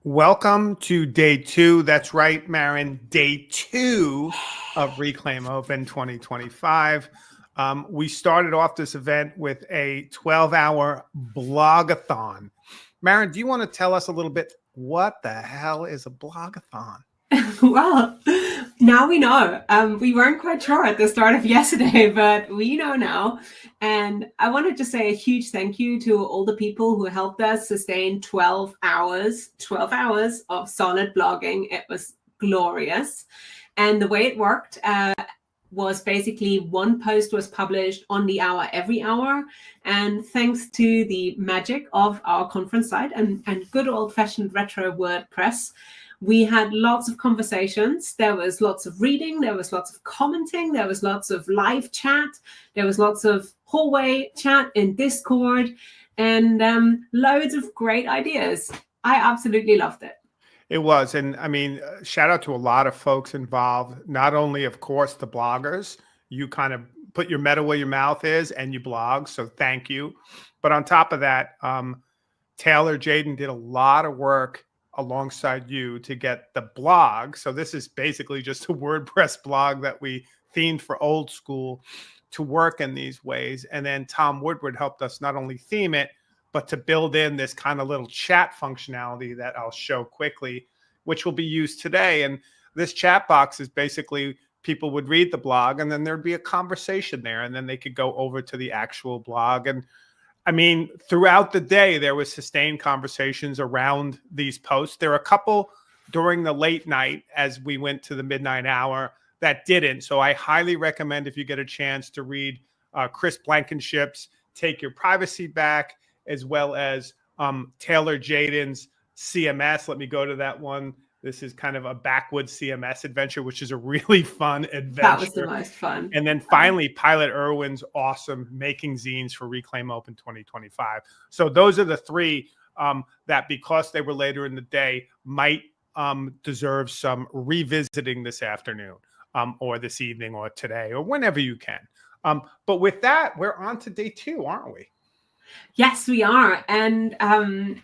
Welcome to day two. That's right, Marin. Day two of Reclaim Open 2025. We started off this event with a 12-hour blogathon. Marin, do you want to tell us a little bit what the hell is a blogathon? Well, now we know. We weren't quite sure at the start of yesterday, but we know now. And I wanted to say a huge thank you to all the people who helped us sustain 12 hours of solid blogging. It was glorious. And the way it worked was basically one post was published on the hour every hour. And thanks to the magic of our conference site and good old-fashioned retro WordPress, we had lots of conversations. There was lots of reading. There was lots of commenting. There was lots of live chat. There was lots of hallway chat in Discord and loads of great ideas. I absolutely loved it. It was. And I mean, shout out to a lot of folks involved, not only, of course, the bloggers. You kind of put your meta where your mouth is and you blog. So thank you. But on top of that, Taylor Jaden did a lot of work alongside you to get the blog. So this is basically just a WordPress blog that we themed for old school to work in these ways. And then Tom Woodward helped us not only theme it, but to build in this kind of little chat functionality that I'll show quickly, which will be used today. And this chat box is basically people would read the blog and then there'd be a conversation there and then they could go over to the actual blog. And I mean, throughout the day, there was sustained conversations around these posts. There are a couple during the late night as we went to the midnight hour that didn't. So I highly recommend if you get a chance to read Chris Blankenship's Take Your Privacy Back, as well as Taylor Jaden's CMS. Let me go to that one. This is kind of a backwoods CMS adventure, which is a really fun adventure. That was the most fun. And then finally, Pilot Irwin's awesome Making Zines for Reclaim Open 2025. So those are the three that, because they were later in the day, might deserve some revisiting this afternoon or this evening or today or whenever you can. But with that, we're on to day two, aren't we? Yes, we are. And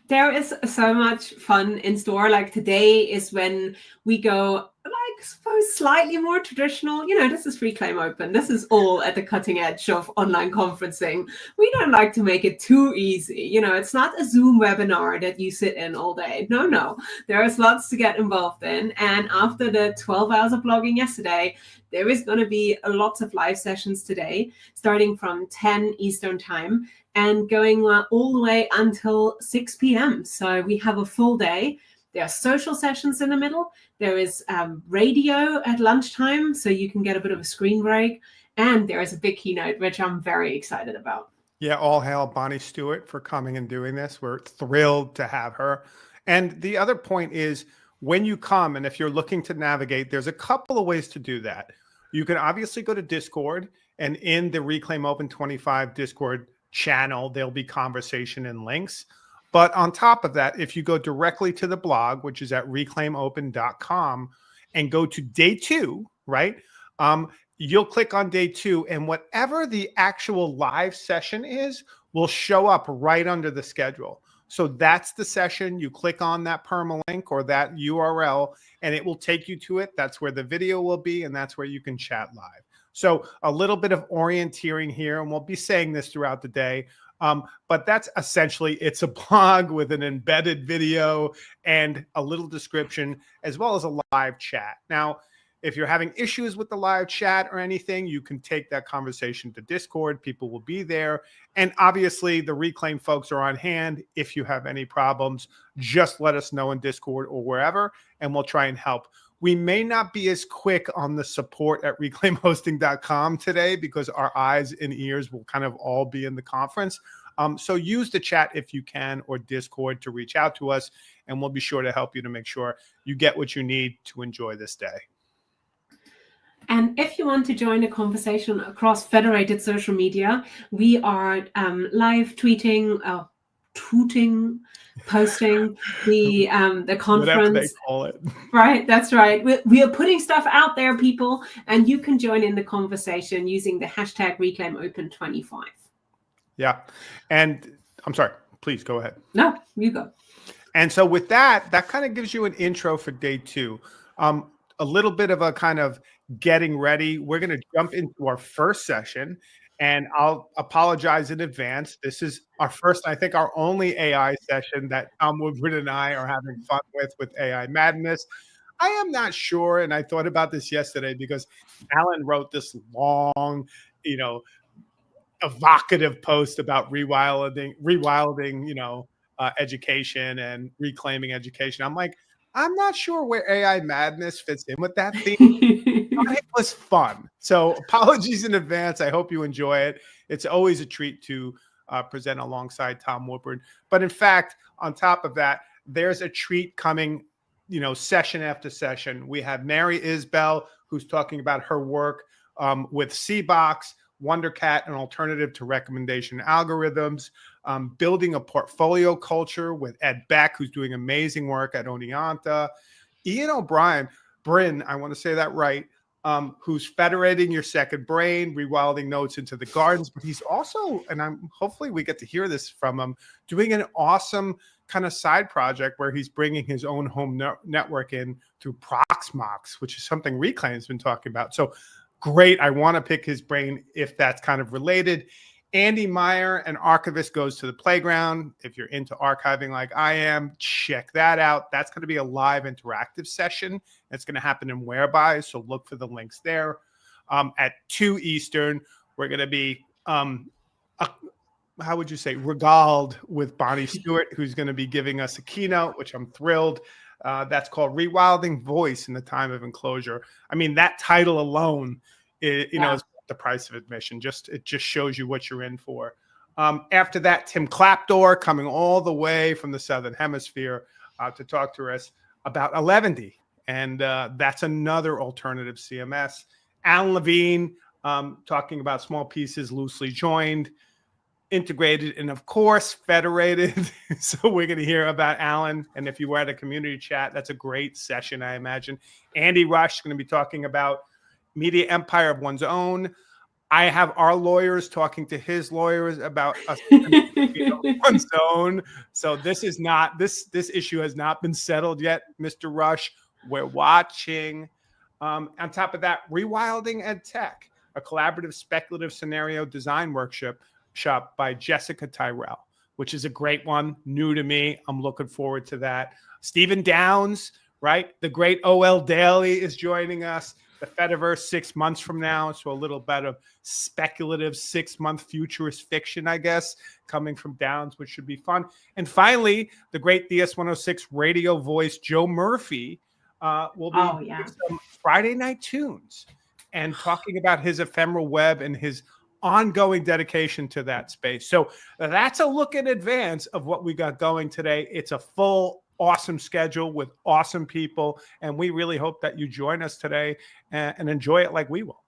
there is so much fun in store. Like today is when we go, I suppose, slightly more traditional. You know, this is Reclaim Open. This is all at the cutting edge of online conferencing. We don't like to make it too easy. You know, it's not a Zoom webinar that you sit in all day. No. There is lots to get involved in. And after the 12 hours of blogging yesterday, there is going to be lots of live sessions today, starting from 10 Eastern time and going all the way until 6 p.m. So we have a full day. There are social sessions in the middle. There is radio at lunchtime, so you can get a bit of a screen break. And there is a big keynote, which I'm very excited about. Yeah, all hail Bonnie Stewart for coming and doing this. We're thrilled to have her. And the other point is, when you come, and if you're looking to navigate, there's a couple of ways to do that. You can obviously go to Discord, and in the Reclaim Open 25 Discord channel, there'll be conversation and links. But on top of that, if you go directly to the blog, which is at reclaimopen.com, and go to day two, right? You'll click on day two, and whatever the actual live session is will show up right under the schedule. So that's the session. You click on that permalink or that URL, and it will take you to it. That's where the video will be, and that's where you can chat live. So a little bit of orienteering here, and we'll be saying this throughout the day. But that's essentially, it's a blog with an embedded video and a little description, as well as a live chat. Now, if you're having issues with the live chat or anything, you can take that conversation to Discord. People will be there. And obviously, the Reclaim folks are on hand. If you have any problems, just let us know in Discord or wherever, and we'll try and help. We may not be as quick on the support at reclaimhosting.com today because our eyes and ears will kind of all be in the conference. So use the chat if you can, or Discord, to reach out to us, and we'll be sure to help you to make sure you get what you need to enjoy this day. And if you want to join the conversation across federated social media, we are live tweeting, tooting, posting the conference. Whatever they call it. Right, that's right. We are putting stuff out there, people, and you can join in the conversation using the hashtag ReclaimOpen25. Yeah. And I'm sorry, please go ahead. No, you go. And so with that kind of gives you an intro for day 2. A little bit of a kind of getting ready. We're going to jump into our first session, and I'll apologize in advance. This is our first, I think our only AI session that Tom Woodward and I are having fun with AI Madness. I am not sure, and I thought about this yesterday because Alan wrote this long, evocative post about rewilding, education and reclaiming education. I'm like, I'm not sure where AI Madness fits in with that theme. It was fun. So apologies in advance. I hope you enjoy it. It's always a treat to present alongside Tom Woodward. But in fact, on top of that, there's a treat coming, session after session. We have Mary Isbell, who's talking about her work with CBox, WonderCat, an alternative to recommendation algorithms, building a portfolio culture with Ed Beck, who's doing amazing work at Oneonta. Ian O'Brien, Bryn, I want to say that right, who's federating your second brain, rewilding notes into the gardens. But he's also, and hopefully we get to hear this from him, doing an awesome kind of side project where he's bringing his own home network in through Proxmox, which is something Reclaim's been talking about. So great. I want to pick his brain if that's kind of related. Andy Meyer, an archivist, goes to the playground. If you're into archiving like I am, check that out. That's going to be a live interactive session. It's going to happen in Whereby, so look for the links there. At 2 Eastern, we're going to be, how would you say, regaled with Bonnie Stewart, who's going to be giving us a keynote, which I'm thrilled. That's called Rewilding Voice in the Time of Enclosure. I mean, that title alone, is the price of admission. It just shows you what you're in for. After that, Tim Clapdoor coming all the way from the Southern Hemisphere to talk to us about Eleventy. And that's another alternative CMS. Alan Levine talking about small pieces loosely joined, integrated, and of course, federated. So we're going to hear about Alan. And if you were at a community chat, that's a great session, I imagine. Andy Rush is going to be talking about media empire of one's own. I have our lawyers talking to his lawyers about one's own. So this is not, this issue has not been settled yet, Mr. Rush. We're watching. On top of that, Rewilding Ed Tech, a collaborative speculative scenario design workshop by Jessica Tyrell, which is a great one, new to me. I'm looking forward to that. Stephen Downs, right? The great OL Daily is joining us. The Fediverse 6 months from now. So a little bit of speculative 6-month futurist fiction, I guess, coming from Downs, which should be fun. And finally, the great DS106 radio voice, Joe Murphy, will be doing some Friday Night Tunes and talking about his ephemeral web and his ongoing dedication to that space. So that's a look in advance of what we got going today. It's a full, awesome schedule with awesome people, and we really hope that you join us today and enjoy it like we will.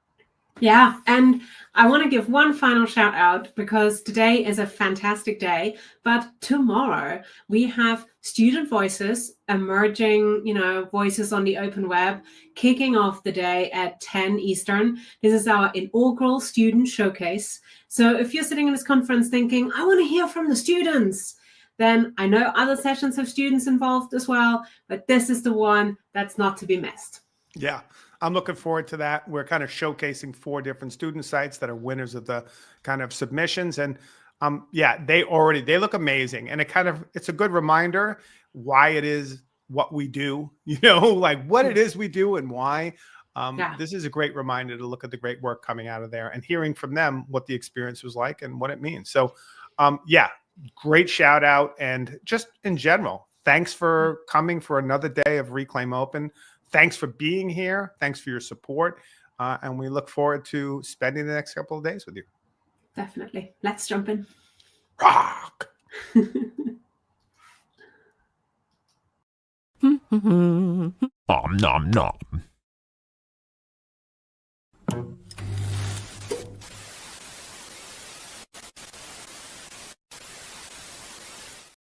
Yeah, and I want to give one final shout out because today is a fantastic day, but tomorrow we have student voices, emerging, voices on the open web, kicking off the day at 10 Eastern. This is our inaugural student showcase. So if you're sitting in this conference thinking, I want to hear from the students, then I know other sessions have students involved as well, but this is the one that's not to be missed. Yeah, I'm looking forward to that. We're kind of showcasing 4 different student sites that are winners of the kind of submissions. And they look amazing. And it's a good reminder why it is what we do, like what it is we do and why. This is a great reminder to look at the great work coming out of there and hearing from them what the experience was like and what it means. So great shout out. And just in general, thanks for coming for another day of Reclaim Open. Thanks for being here. Thanks for your support. And we look forward to spending the next couple of days with you. Definitely. Let's jump in. Rock. Nom nom nom.